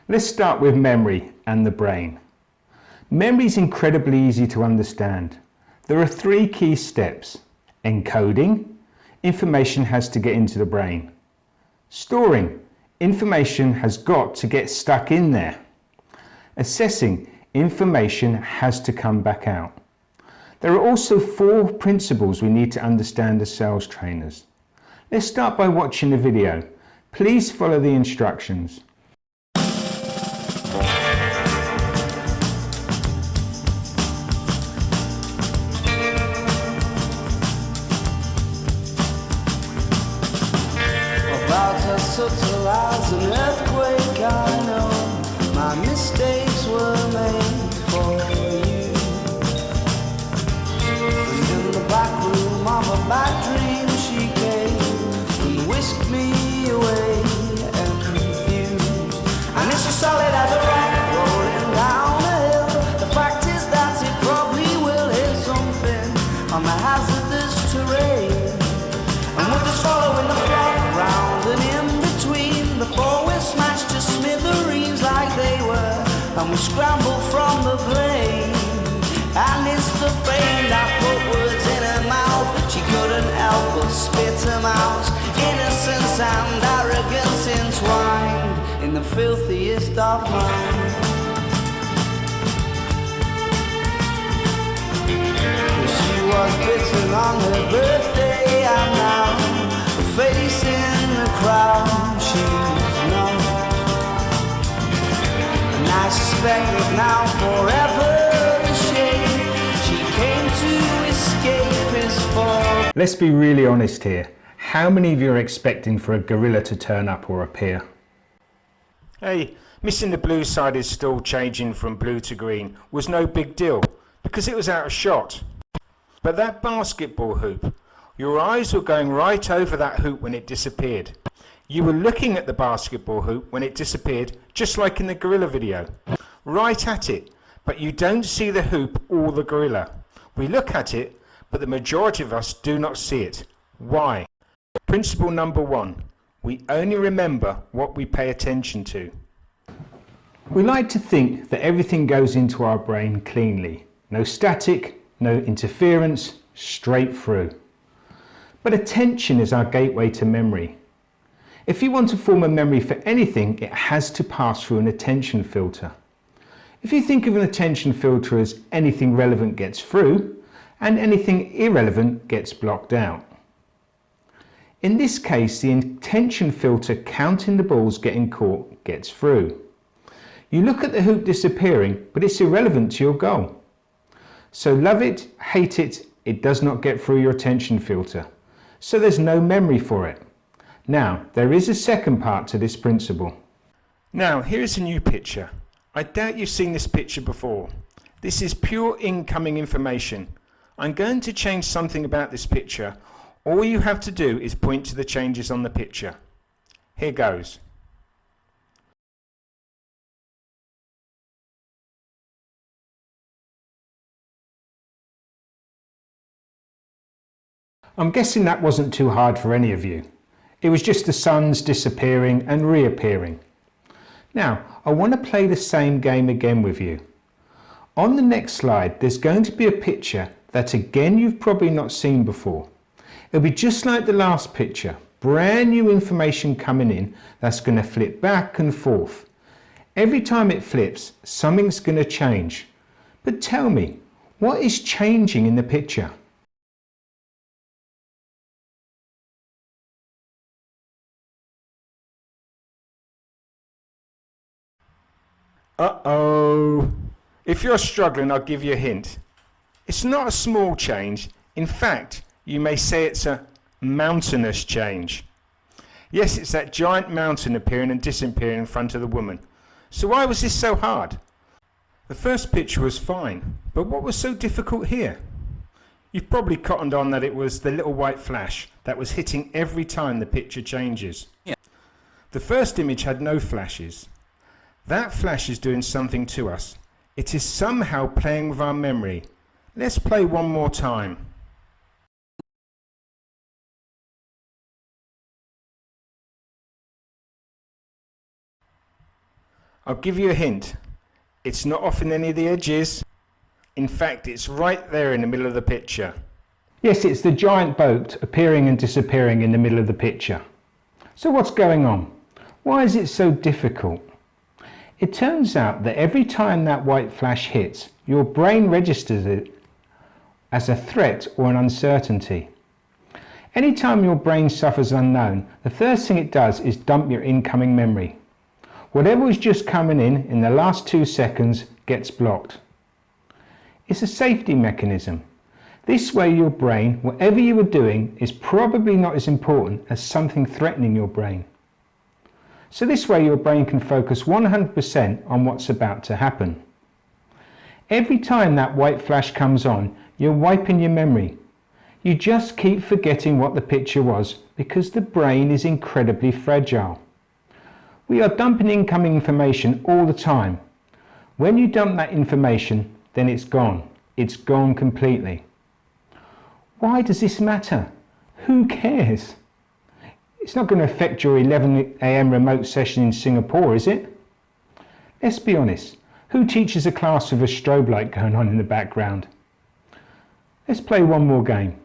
Let's start with memory and the brain. Memory is incredibly easy to understand. There are three key steps. Encoding, information has to get into the brain. Storing, information has got to get stuck in there. Assessing, information has to come back out. There are also four principles we need to understand as sales trainers. Let's start by watching the video. Please follow the instructions. About as subtle as an earthquake, I know my mistakes were made for you. And in the back room of a bad dream, she came and whisked me away and confused. And it's as solid as a rock rolling down a hill. The fact is that it probably will hit something on the hazardous terrain. And we're just following the flock round and in between. Before we're smashed to smithereens like they were, and we scramble from the plane. And it's the fame that put words in her mouth. She couldn't help but spit them out. Innocence and arrogance entwined in the filthiest of minds. She was bitten on her birthday, and now a face in the crowd she's not. And I suspect that now forever the shame she came to escape is for. Let's be really honest here. How many of you are expecting for a gorilla to turn up or appear? Hey, missing the blue side is still changing from blue to green was no big deal because it was out of shot. But that basketball hoop, your eyes were going right over that hoop when it disappeared. You were looking at the basketball hoop when it disappeared, just like in the gorilla video. Right at it, but you don't see the hoop or the gorilla. We look at it, but the majority of us do not see it. Why? Principle number one, we only remember what we pay attention to. We like to think that everything goes into our brain cleanly. No static, no interference, straight through. But attention is our gateway to memory. If you want to form a memory for anything, it has to pass through an attention filter. If you think of an attention filter as anything relevant gets through, and anything irrelevant gets blocked out. In this case, the attention filter counting the balls getting caught gets through. You look at the hoop disappearing, but it's irrelevant to your goal. So love it, hate it, it does not get through your attention filter. So there's no memory for it. Now, there is a second part to this principle. Now, here is a new picture. I doubt you've seen this picture before. This is pure incoming information. I'm going to change something about this picture. All you have to do is point to the changes on the picture. Here goes. I'm guessing that wasn't too hard for any of you. It was just the suns disappearing and reappearing. Now, I want to play the same game again with you. On the next slide, there's going to be a picture that again you've probably not seen before. It'll be just like the last picture, brand new information coming in that's going to flip back and forth. Every time it flips, something's going to change. But tell me, what is changing in the picture? Uh-oh. If you're struggling, I'll give you a hint. It's not a small change. In fact, you may say it's a mountainous change. Yes, it's that giant mountain appearing and disappearing in front of the woman. So why was this so hard? The first picture was fine, but what was so difficult here? You've probably cottoned on that it was the little white flash that was hitting every time the picture changes. Yeah. The first image had no flashes. That flash is doing something to us. It is somehow playing with our memory. Let's play one more time. I'll give you a hint. It's not off in any of the edges. In fact, it's right there in the middle of the picture. Yes, it's the giant boat appearing and disappearing in the middle of the picture. So what's going on? Why is it so difficult? It turns out that every time that white flash hits, your brain registers it as a threat or an uncertainty. Anytime your brain suffers unknown, the first thing it does is dump your incoming memory. Whatever was just coming in the last 2 seconds gets blocked. It's a safety mechanism. This way your brain, whatever you were doing, is probably not as important as something threatening your brain. So this way your brain can focus 100% on what's about to happen. Every time that white flash comes on, you're wiping your memory. You just keep forgetting what the picture was because the brain is incredibly fragile. We are dumping incoming information all the time. When you dump that information, then it's gone. It's gone completely. Why does this matter? Who cares? It's not going to affect your 11 AM remote session in Singapore, is it? Let's be honest. Who teaches a class with a strobe light going on in the background? Let's play one more game.